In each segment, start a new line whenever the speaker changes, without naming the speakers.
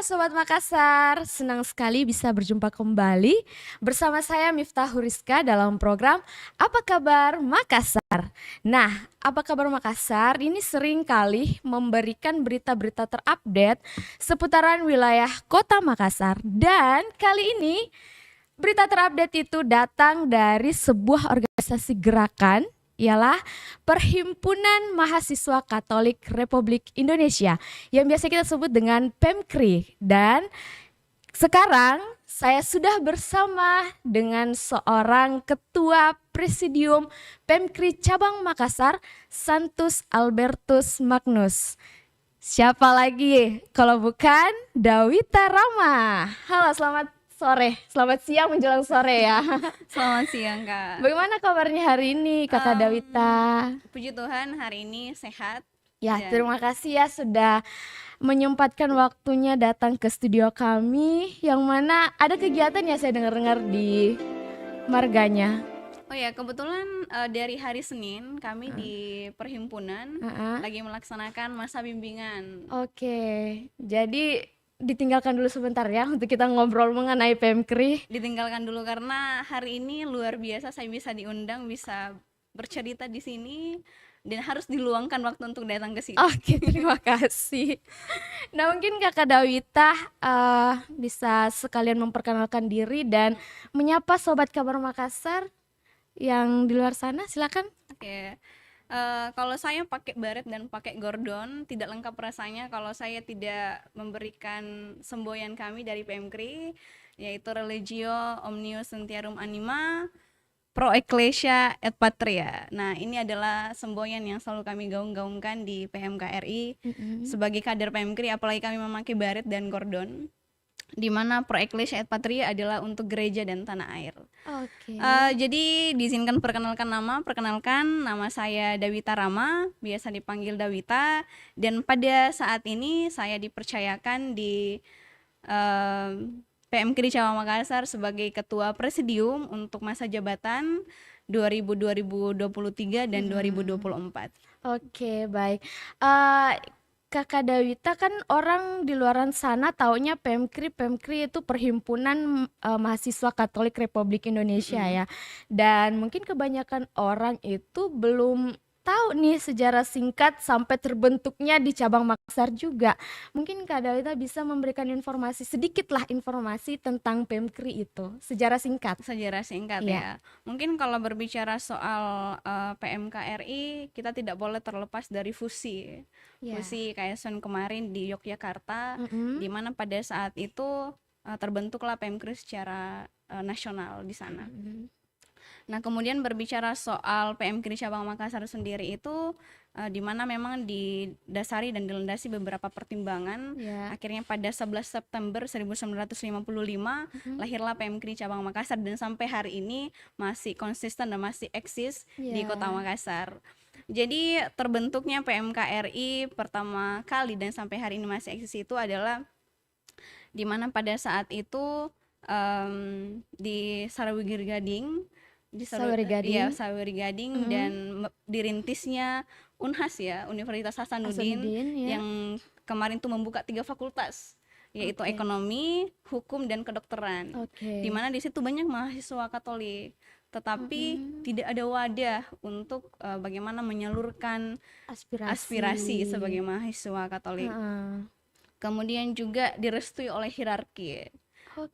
Sobat Makassar, senang sekali bisa berjumpa kembali bersama saya Miftahul Rizka dalam program Apa Kabar Makassar. Nah, Apa Kabar Makassar ini sering kali memberikan berita-berita terupdate seputaran wilayah Kota Makassar. Dan kali ini berita terupdate itu datang dari sebuah organisasi gerakan, ialah Perhimpunan Mahasiswa Katolik Republik Indonesia yang biasa kita sebut dengan PEMKRI. Dan sekarang saya sudah bersama dengan seorang ketua presidium PEMKRI Cabang Makassar, Santus Albertus Magnus. Siapa lagi kalau bukan Dawita Rama. Halo, selamat siang menjelang sore ya.
Selamat siang Kak.
Bagaimana kabarnya hari ini Kakak Dawita?
Puji Tuhan hari ini sehat.
Ya, terima kasih ya sudah menyempatkan waktunya datang ke studio kami, yang mana ada kegiatan ya saya dengar-dengar di marganya.
Oh ya, kebetulan dari hari Senin kami di perhimpunan lagi melaksanakan masa bimbingan.
Oke, jadi ditinggalkan dulu sebentar ya untuk kita ngobrol mengenai PEMKRI.
Ditinggalkan dulu karena hari ini luar biasa saya bisa diundang, bisa bercerita di sini dan harus diluangkan waktu untuk datang ke sini.
Oke, terima kasih. Nah, mungkin Kakak Dawita bisa sekalian memperkenalkan diri dan menyapa Sobat Kabar Makassar yang di luar sana, silakan.
Oke. Kalau saya pakai baret dan pakai gordon, tidak lengkap rasanya kalau saya tidak memberikan semboyan kami dari PEMKRI, yaitu Religio Omnium Sentiarum Anima Pro Ecclesia et Patria. Nah, ini adalah semboyan yang selalu kami gaung-gaungkan di PMKRI. Sebagai kader PEMKRI, apalagi kami memakai baret dan gordon, di mana Pro Ecclesia et Patria adalah untuk gereja dan tanah air.
Oke.
Jadi diizinkan perkenalkan nama saya Dawita Rama, biasa dipanggil Dawita, dan pada saat ini saya dipercayakan di PMKRI Cabang Makassar sebagai ketua presidium untuk masa jabatan 2023 dan 2024.
Oke, baik. Kakak Dawita, kan orang di luaran sana taunya PEMKRI itu Perhimpunan Mahasiswa Katolik Republik Indonesia ya. Dan mungkin kebanyakan orang itu belum tahu nih sejarah singkat sampai terbentuknya di cabang Makassar juga. Mungkin Kak Dawita bisa memberikan sedikitlah informasi tentang PEMKRI itu, sejarah singkat.
Sejarah singkat ya. Mungkin kalau berbicara soal PMKRI, kita tidak boleh terlepas dari fusi. Fusi KSN kemarin di Yogyakarta, di mana pada saat itu terbentuklah PEMKRI secara nasional di sana. Nah, kemudian berbicara soal PMKRI Cabang Makassar sendiri itu di mana memang didasari dan dilandasi beberapa pertimbangan. Akhirnya pada 11 September 1955 lahirlah PMKRI Cabang Makassar, dan sampai hari ini masih konsisten dan masih eksis di Kota Makassar. Jadi terbentuknya PMKRI pertama kali dan sampai hari ini masih eksis itu adalah di mana pada saat itu di Sarawigir Gading, Saweri Gading, dan dirintisnya Unhas ya, Universitas Hasanuddin yang kemarin tuh membuka 3 fakultas, yaitu ekonomi, hukum, dan kedokteran. Dimana di situ banyak mahasiswa Katolik, tetapi tidak ada wadah untuk bagaimana menyalurkan aspirasi sebagai mahasiswa Katolik. Kemudian juga direstui oleh hierarki.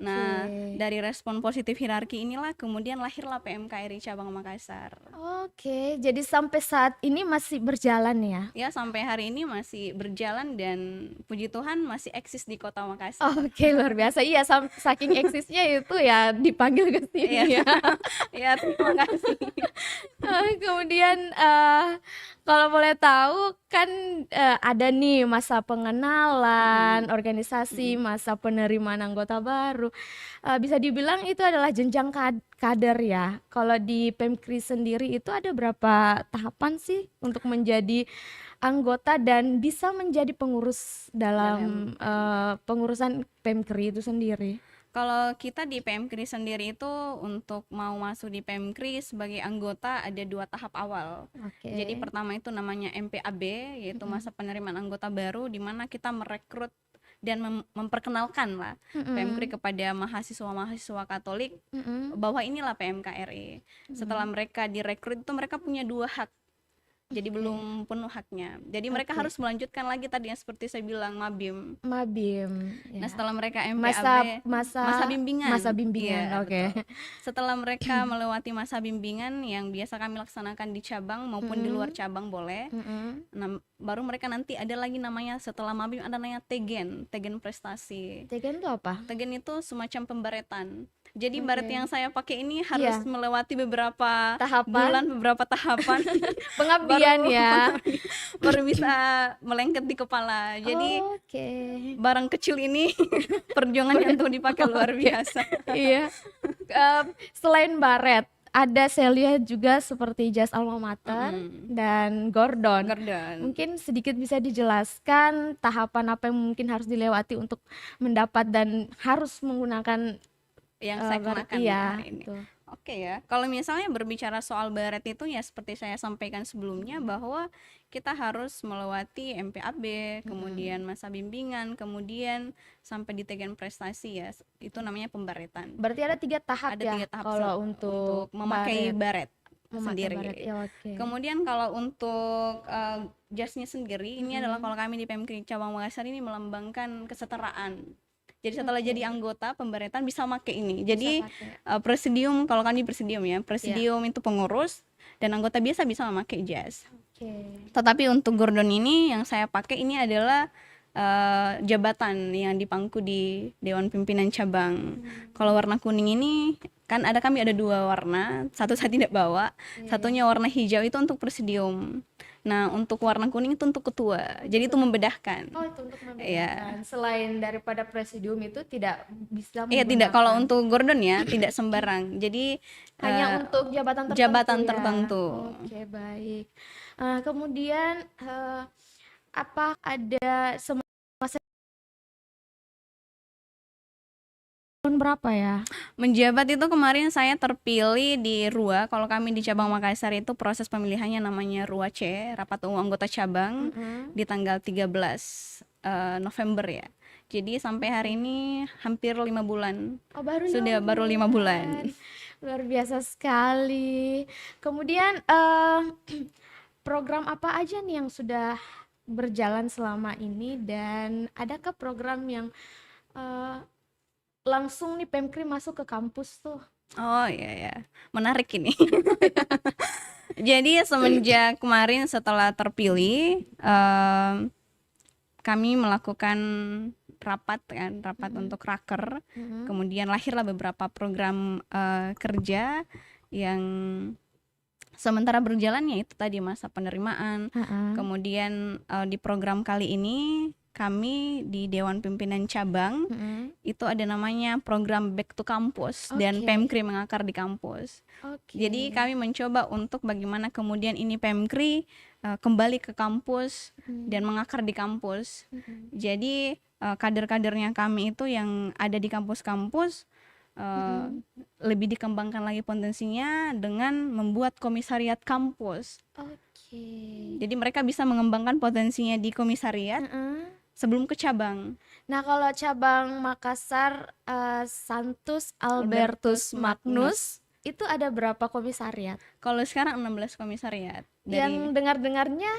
Nah, dari respon positif hierarki inilah kemudian lahirlah PMKRI Cabang Makassar.
Oke, jadi sampai saat ini masih berjalan ya?
Ya, sampai hari ini masih berjalan dan puji Tuhan masih eksis di Kota Makassar.
Oke, luar biasa. Iya, saking eksisnya itu ya dipanggil ke sini ya.
Ya, terima kasih.
Kemudian kalau boleh tahu kan ada nih masa pengenalan organisasi, masa penerimaan anggota baru. Bisa dibilang itu adalah jenjang kader ya. Kalau di PEMKRI sendiri itu ada berapa tahapan sih untuk menjadi anggota dan bisa menjadi pengurus dalam pengurusan PEMKRI itu sendiri?
Kalau kita di PMKRI sendiri itu untuk mau masuk di PMKRI sebagai anggota ada 2 tahap awal. Jadi pertama itu namanya MPAB, yaitu masa penerimaan anggota baru, di mana kita merekrut dan memperkenalkan lah PMKRI kepada mahasiswa-mahasiswa Katolik bahwa inilah PMKRI. Setelah mereka direkrut itu mereka punya 2 hak. Jadi belum penuh haknya. Jadi mereka harus melanjutkan lagi tadi yang seperti saya bilang mabim.
Ya.
Nah, setelah mereka MPAB masa bimbingan.
Iya, oke.
Setelah mereka melewati masa bimbingan yang biasa kami laksanakan di cabang maupun di luar cabang boleh. Nah, baru mereka nanti ada lagi namanya setelah mabim ada namanya tegen prestasi.
Tegen itu apa?
Tegen itu semacam pembaretan. Jadi baret yang saya pakai ini harus melewati beberapa bulan, beberapa tahapan
pengabdian
baru bisa melengket di kepala. Jadi barang kecil ini perjuangannya untuk dipakai luar biasa.
Iya. Selain baret, ada saya lihat juga seperti jas alma mater dan gordon. Mungkin sedikit bisa dijelaskan tahapan apa yang mungkin harus dilewati untuk mendapat dan harus menggunakan
yang saya kenakan hari ini. Oke ya, kalau misalnya berbicara soal baret itu ya seperti saya sampaikan sebelumnya bahwa kita harus melewati MPAB, kemudian masa bimbingan, kemudian sampai di tegen prestasi ya, itu namanya pembaretan.
Berarti ada 3 tahap
ada 3 tahap
kalau untuk
memakai baret sendiri.
Baret.
Kemudian kalau untuk jasnya sendiri, ini adalah kalau kami di PMKRI Cabang Makassar ini melambangkan kesetaraan. Jadi setelah jadi anggota pembaretan bisa pakai ini. Jadi presidium, kalau kami presidium ya, presidium itu pengurus dan anggota biasa bisa memakai jas. Tetapi untuk gordon ini yang saya pakai ini adalah jabatan yang dipangku di Dewan Pimpinan Cabang. Kalau warna kuning ini kan kami ada 2 warna, satu saya tidak bawa, satunya warna hijau itu untuk presidium. Nah, untuk warna kuning itu untuk ketua. Jadi itu membedakan.
Oh, itu untuk membedakan. Selain daripada presidium itu tidak bisa menggunakan.
Iya, tidak. Kalau untuk gordon ya tidak sembarang. Jadi
hanya untuk jabatan tertentu. Oke, baik. Kemudian apa ada tahun berapa ya?
Menjabat itu kemarin saya terpilih di RUA. Kalau kami di cabang Makassar itu proses pemilihannya namanya RUA C, rapat umum anggota cabang, di tanggal 13 November ya. Jadi sampai hari ini hampir 5 bulan. Baru 5 bulan.
Luar biasa sekali. Kemudian program apa aja nih yang sudah berjalan selama ini, dan adakah program yang langsung nih PMKRI masuk ke kampus tuh?
Oh iya, menarik ini. Jadi semenjak kemarin setelah terpilih, kami melakukan rapat untuk raker. Kemudian lahirlah beberapa program kerja yang sementara berjalannya itu tadi masa penerimaan. Kemudian di program kali ini kami di Dewan Pimpinan Cabang itu ada namanya program Back to Campus dan PMKRI mengakar di kampus. Jadi kami mencoba untuk bagaimana kemudian ini PMKRI kembali ke kampus dan mengakar di kampus. Jadi kader-kadernya kami itu yang ada di kampus-kampus lebih dikembangkan lagi potensinya dengan membuat komisariat kampus. Jadi mereka bisa mengembangkan potensinya di komisariat sebelum ke cabang.
Nah, kalau cabang Makassar Santus Albertus Magnus itu ada berapa komisariat?
Kalau sekarang 16 komisariat.
Yang dengar-dengarnya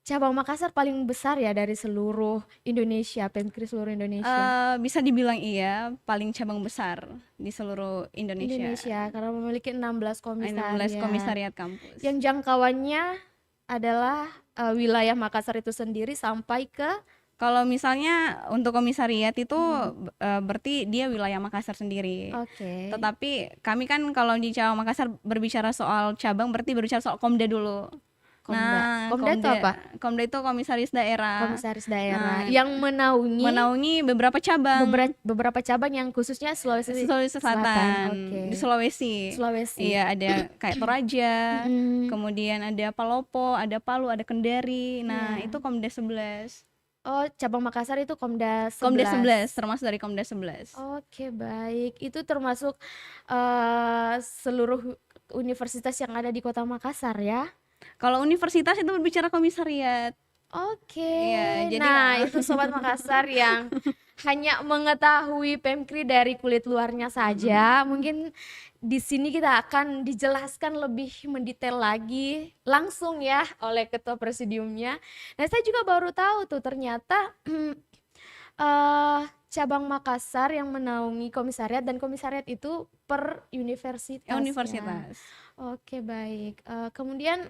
cabang Makassar paling besar ya dari seluruh Indonesia, PMKRI seluruh Indonesia.
Bisa dibilang iya, paling cabang besar di seluruh Indonesia karena memiliki 16 komisariat kampus. Yang
jangkauannya adalah wilayah Makassar itu sendiri sampai ke.
Kalau misalnya untuk komisariat itu berarti dia wilayah Makassar sendiri. Tetapi kami kan kalau di cabang Makassar berbicara soal cabang berarti berbicara soal Komda dulu.
Komda itu apa?
Komda itu komisaris daerah.
Komisaris daerah yang menaungi
beberapa cabang.
Beberapa cabang yang khususnya Sulawesi
Selatan. Di Sulawesi. Iya, ada kayak Toraja, kemudian ada Palopo, ada Palu, ada Kendari. Nah, itu Komda 11.
Oh, cabang Makassar itu Komda 11.
Komda 11, termasuk dari Komda 11.
Oke, baik. Itu termasuk seluruh universitas yang ada di Kota Makassar ya?
Kalau universitas itu berbicara komisariat. Iya,
Oke.
jadi
Nah, itu Sobat Makassar yang hanya mengetahui Pemkri dari kulit luarnya
mhm,
saja. Mungkin di sini kita akan dijelaskan lebih mendetail lagi langsung ya oleh Ketua Presidiumnya. Nah, saya juga baru tahu tuh ternyata eh, cabang Makassar yang menaungi komisariat dan komisariat itu per universitas ya.
universitas.
Oke, baik. Kemudian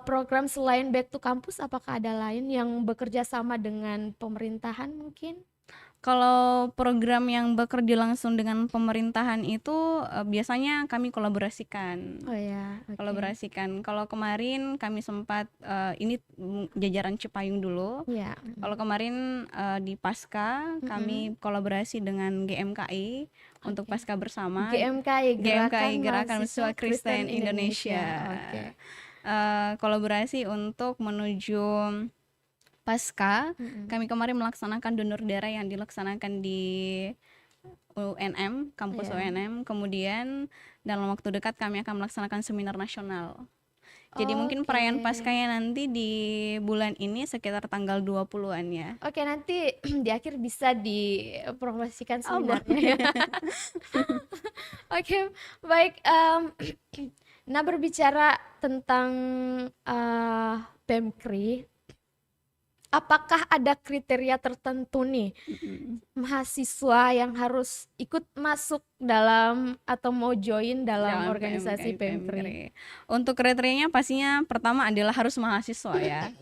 program selain Back to Campus, apakah ada lain yang bekerja sama dengan pemerintahan mungkin?
Kalau program yang bekerja langsung dengan pemerintahan itu, biasanya kami kolaborasikan.
Oh ya, oke.
Kalau kemarin kami sempat, ini, jajaran Cipayung dulu.
Ya,
Kalau kemarin, di Pasca
mhm,
kami kolaborasi dengan GMKI untuk
oke.
Pasca bersama.
GMKI,
GMKI,
Gerakan
Gerakan
Mahasiswa
Mahasiswa
Kristen
Kristen
Indonesia.
Indonesia,
Oke.
kolaborasi untuk menuju Pasca.
Mhm,
Kami kemarin melaksanakan donor darah yang dilaksanakan di UNM, kampus
iya.
UNM. Kemudian dalam waktu dekat kami akan melaksanakan seminar nasional. Jadi mungkin
Oke.
perayaan Paskahnya nanti di bulan ini sekitar tanggal 20-an ya.
Oke, nanti di akhir bisa dipromosikan
Oh,
seminarnya
boleh.
ya. Oke, baik. Nah, berbicara tentang Pemkri, apakah ada kriteria tertentu nih
Mhm.
mahasiswa yang harus ikut masuk dalam atau mau join dalam
Dalam
organisasi Pemkri?
PMKRI. Untuk kriterianya pastinya pertama adalah harus mahasiswa ya,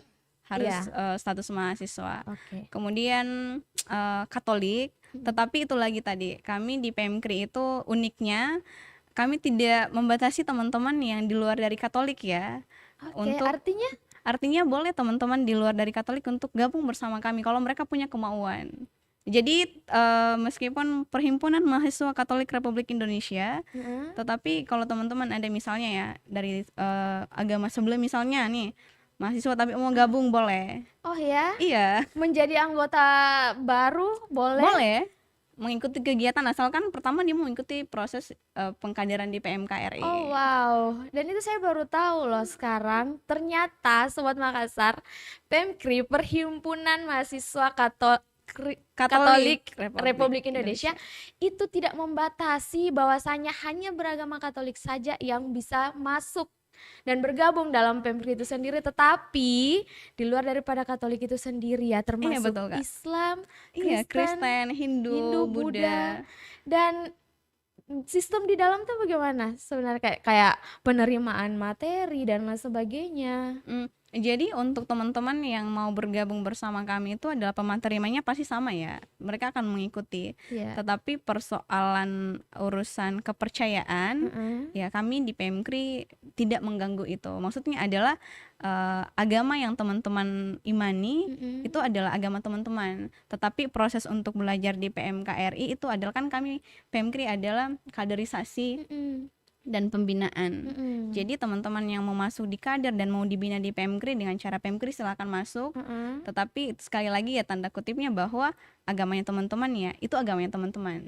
harus,
Iya,
status mahasiswa.
oke.
Kemudian, Katolik,
Mhm.
tetapi itu lagi tadi, kami di PMKRI itu uniknya, kami tidak membatasi teman-teman yang di luar dari Katolik ya,
Oke,
untuk
artinya?
artinya boleh teman-teman di luar dari Katolik untuk gabung bersama kami kalau mereka punya kemauan. Jadi, meskipun Perhimpunan Mahasiswa Katolik Republik Indonesia,
Heeh.
tetapi kalau teman-teman ada misalnya ya dari, agama sebelah misalnya nih, mahasiswa tapi mau gabung boleh.
Oh ya,
Iya,
menjadi anggota baru boleh?
boleh mengikuti kegiatan asalkan pertama dia mau mengikuti proses, pengkaderan di
Oh
PMKRI.
wow, dan itu saya baru tahu loh sekarang. Ternyata Sobat Makassar, Pemkri, Perhimpunan Mahasiswa
Katolik
Katolik
Republik
Republik Indonesia,
Indonesia.
itu tidak membatasi bahwasanya hanya beragama Katolik saja yang bisa masuk dan bergabung dalam Pemkri itu sendiri. Tetapi di luar daripada Katolik itu sendiri ya,
Iya
termasuk
betul, Kak.
Islam,
Iya,
Kristen,
Kristen, Hindu,
Hindu,
Buddha.
Buddha, dan sistem di dalam tuh bagaimana sebenarnya, kayak kayak penerimaan materi dan lain sebagainya?
Jadi untuk teman-teman yang mau bergabung bersama kami itu adalah pemateriannya pasti sama ya, mereka akan mengikuti.
Iya.
Tetapi persoalan urusan kepercayaan,
Heeh.
ya kami di PMKRI tidak mengganggu itu. Maksudnya adalah, agama yang teman-teman imani,
Mhm.
itu adalah agama teman-teman. Tetapi proses untuk belajar di PMKRI itu adalah kan kami PMKRI adalah kaderisasi
Mhm.
dan pembinaan.
Mhm.
Jadi teman-teman yang mau masuk di kader dan mau dibina di PMKRI dengan cara PMKRI silakan masuk.
Heeh.
Tetapi sekali lagi ya tanda kutipnya bahwa agamanya teman-teman ya itu agamanya teman-teman.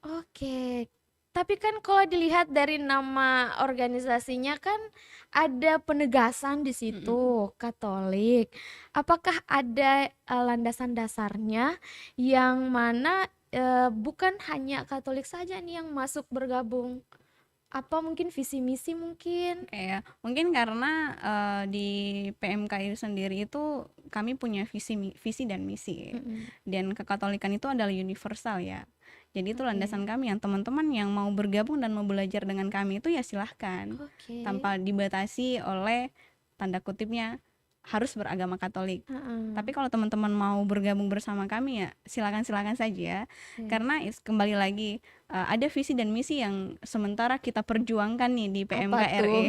Oke. Tapi kan kalau dilihat dari nama organisasinya kan ada penegasan di
Mm-mm.
situ, Katolik. Apakah ada landasan dasarnya yang mana bukan hanya Katolik saja nih yang masuk bergabung? Apa mungkin visi misi mungkin?
Kayak mungkin karena di PMKI sendiri itu kami punya visi dan misi.
Mhm.
Dan kekatolikan itu adalah universal ya. Jadi itu landasan
Oke.
kami yang teman-teman yang mau bergabung dan mau belajar dengan kami itu ya silahkan.
Oke.
Tanpa dibatasi oleh tanda kutipnya harus beragama Katolik.
Heeh.
Tapi kalau teman-teman mau bergabung bersama kami ya silakan-silakan saja.
Iya.
Karena kembali lagi ada visi dan misi yang sementara kita perjuangkan nih di
Apa tuh?
PMKRI.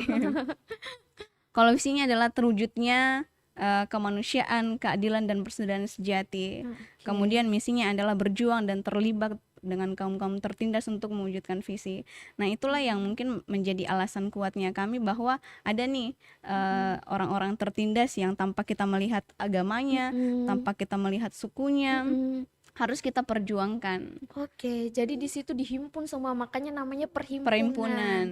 Kalau visinya adalah terwujudnya kemanusiaan, keadilan dan persaudaraan sejati.
Oke.
Kemudian misinya adalah berjuang dan terlibat dengan kaum-kaum tertindas untuk mewujudkan visi. Nah, itulah yang mungkin menjadi alasan kuatnya kami bahwa ada nih
Mhm.
orang-orang tertindas yang tanpa kita melihat agamanya,
Mhm.
tanpa kita melihat sukunya,
Mhm.
harus kita perjuangkan.
Oke, jadi di situ dihimpun semua, makanya namanya perhimpunan.
Perhimpunan.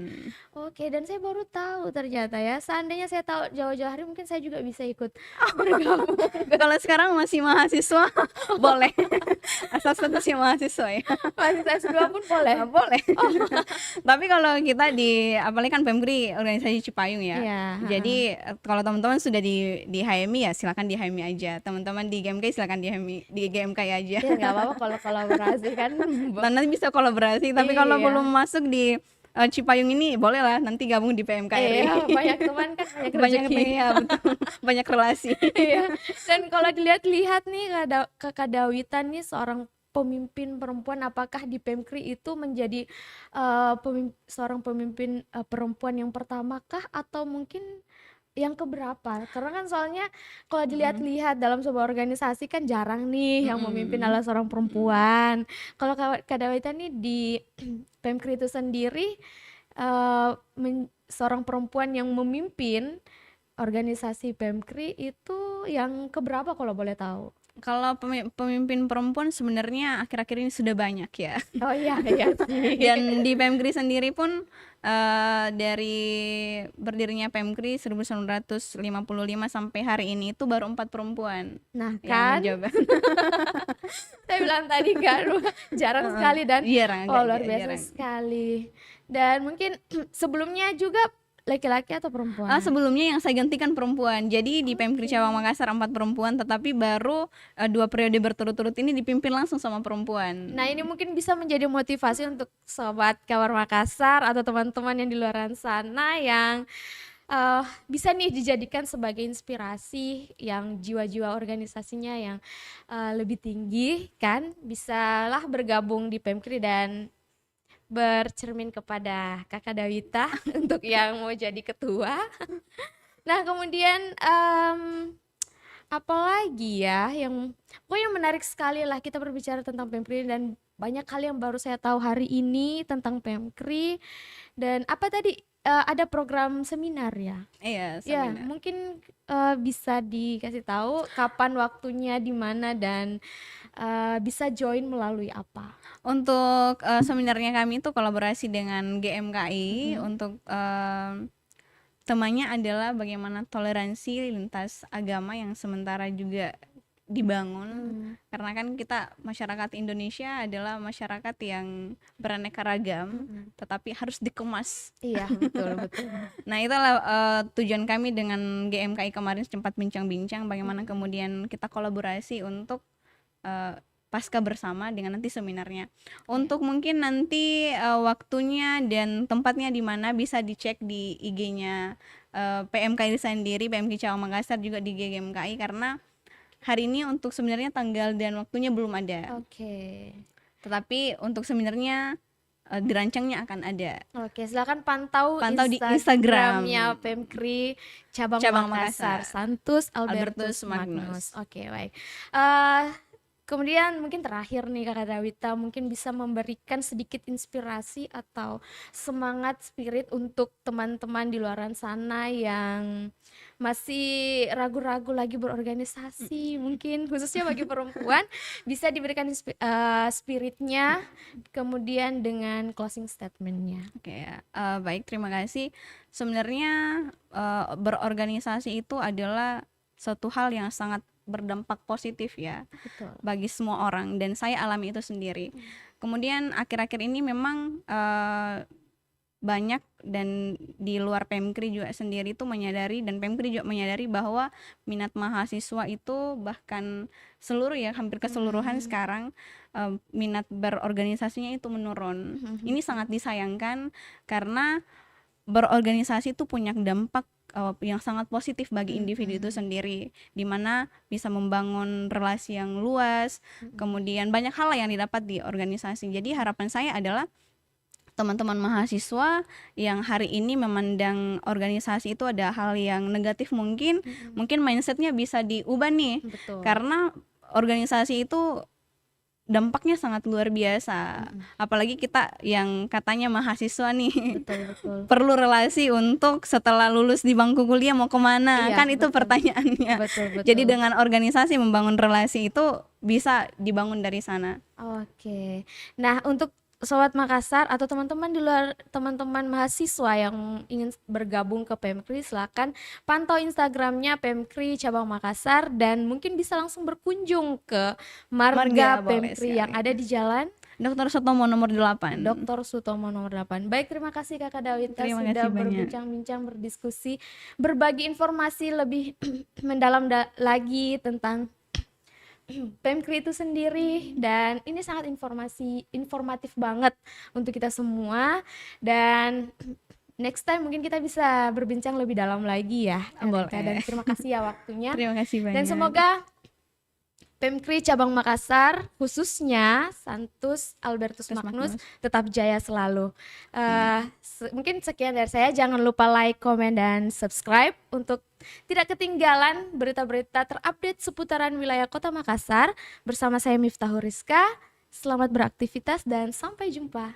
Oke, dan saya baru tahu ternyata ya. Seandainya saya tahu jauh-jauh hari mungkin saya juga bisa ikut bergabung.
Kalau sekarang masih mahasiswa boleh. Asal statusnya mahasiswa ya.
Masih S2 pun boleh.
Boleh. Tapi kalau kita di apalagi kan Pemkri organisasi Cipayung ya.
Iya,
Jadi kalau teman-teman sudah di HMI ya silakan di HMI aja. Teman-teman di GMK silakan di GMK aja.
Ya nggak apa-apa kalau kolaborasi kan.
Nanti bisa kolaborasi, tapi kalau
Iya.
belum masuk di Cipayung ini boleh lah nanti gabung di PMKRI.
Iya, banyak teman kan, banyak
Banyak
rezeki.
ya, betul. Banyak relasi.
Iya. Dan kalau dilihat-lihat nih Kakak Dawitan nih seorang pemimpin perempuan, apakah di Pemkri itu menjadi seorang pemimpin perempuan yang pertama kah atau mungkin yang keberapa? Karena kan soalnya kalau dilihat-lihat dalam sebuah organisasi kan jarang nih yang memimpin adalah seorang perempuan. Kalau Kak Dawitan nih di Pemkri itu sendiri seorang perempuan yang memimpin organisasi Pemkri itu yang keberapa kalau boleh tahu?
Kalau pemimpin perempuan sebenarnya akhir-akhir ini sudah banyak ya.
Oh iya sih.
Dan di Pemkri sendiri pun dari berdirinya Pemkri 1955 sampai hari ini itu baru 4 perempuan
Nah
yang
kan,
menjabat.
saya bilang tadi kan jarang sekali dan
Jarang,
luar biasa
jarang.
sekali. Dan mungkin sebelumnya juga laki-laki atau perempuan?
Sebelumnya yang saya gantikan perempuan. Jadi di Pemkri Cawang Makassar 4 perempuan, tetapi baru 2 periode berturut-turut ini dipimpin langsung sama perempuan.
Nah ini mungkin bisa menjadi motivasi untuk sobat Kabar Makassar atau teman-teman yang di luar sana yang bisa nih dijadikan sebagai inspirasi, yang jiwa-jiwa organisasinya yang lebih tinggi kan, bisalah bergabung di Pemkri dan bercermin kepada Kakak Dawita untuk yang mau jadi ketua. Nah kemudian apalagi ya yang pokoknya menarik sekali lah kita berbicara tentang Pemkri, dan banyak hal yang baru saya tahu hari ini tentang Pemkri. Dan apa tadi ada program seminar ya?
Iya,
Ya
seminar.
mungkin bisa dikasih tahu kapan waktunya, di mana, dan bisa join melalui apa?
Untuk seminarnya kami itu kolaborasi dengan GMKI untuk temanya adalah bagaimana toleransi lintas agama yang sementara juga dibangun, karena kan kita masyarakat Indonesia adalah masyarakat yang beraneka ragam, tetapi harus dikemas.
Iya betul.
Nah itulah tujuan kami dengan GMKI kemarin sempat bincang-bincang bagaimana kemudian kita kolaborasi untuk pasca bersama dengan nanti seminarnya. Untuk mungkin nanti waktunya dan tempatnya di mana bisa dicek di IG-nya PMKI sendiri, PMK Cawang Makassar, juga di GMKI, karena hari ini untuk sebenarnya tanggal dan waktunya belum ada.
Oke.
Tetapi untuk seminarnya dirancangnya akan ada.
Oke, silakan pantau
di
Instagramnya Pemkri
Cabang
Makassar,
Makassar.
Santus
Albertus
Albertus
Magnus.
Magnus. Oke, baik. Kemudian mungkin terakhir nih Kakak Dawita, mungkin bisa memberikan sedikit inspirasi atau semangat spirit untuk teman-teman di luar sana yang masih ragu-ragu lagi berorganisasi, mungkin khususnya bagi perempuan, bisa diberikan spiritnya, kemudian dengan closing statementnya.
Oke, baik, terima kasih. Sebenarnya berorganisasi itu adalah suatu hal yang sangat berdampak positif ya.
Betul.
Bagi semua orang, dan saya alami itu sendiri. Kemudian akhir-akhir ini memang banyak, dan di luar Pemkri juga sendiri itu menyadari, dan Pemkri juga menyadari bahwa minat mahasiswa itu bahkan seluruh ya, hampir keseluruhan sekarang minat berorganisasinya itu menurun. Ini sangat disayangkan karena berorganisasi itu punya dampak yang sangat positif bagi individu itu sendiri, di mana bisa membangun relasi yang luas, kemudian banyak hal yang didapat di organisasi. Jadi harapan saya adalah teman-teman mahasiswa yang hari ini memandang organisasi itu ada hal yang negatif, mungkin mindsetnya bisa diubah nih.
Betul.
Karena organisasi itu dampaknya sangat luar biasa. Apalagi kita yang katanya mahasiswa nih,
Betul.
perlu relasi untuk setelah lulus di bangku kuliah mau kemana,
Iya,
kan itu
betul.
pertanyaannya.
Betul.
Jadi dengan organisasi membangun relasi itu bisa dibangun dari sana.
Oke. Nah, untuk Sobat Makassar atau teman-teman di luar, teman-teman mahasiswa yang ingin bergabung ke PEMKRI, silakan pantau Instagramnya PEMKRI Cabang Makassar dan mungkin bisa langsung berkunjung ke Marga
Boleh
PEMKRI yang
sekali.
ada di Jalan
Dr. Sutomo nomor 8.
Dr. Sutomo nomor 8. Baik, terima kasih Kakak Dawita
Terima
sudah
kasih banyak.
berbincang-bincang, berdiskusi, berbagi informasi lebih mendalam lagi tentang PEMKRI itu sendiri, dan ini sangat informatif banget untuk kita semua, dan next time mungkin kita bisa berbincang lebih dalam lagi ya Kak
Boleh.
Rita. Dan terima kasih ya waktunya.
Terima kasih banyak.
Dan semoga PEMKRI Cabang Makassar, khususnya Santus Albertus Magnus, tetap jaya selalu. Mungkin sekian dari saya. Jangan lupa like, komen, dan subscribe untuk tidak ketinggalan berita-berita terupdate seputaran wilayah Kota Makassar. Bersama saya Miftahul Rizka. Selamat beraktivitas dan sampai jumpa.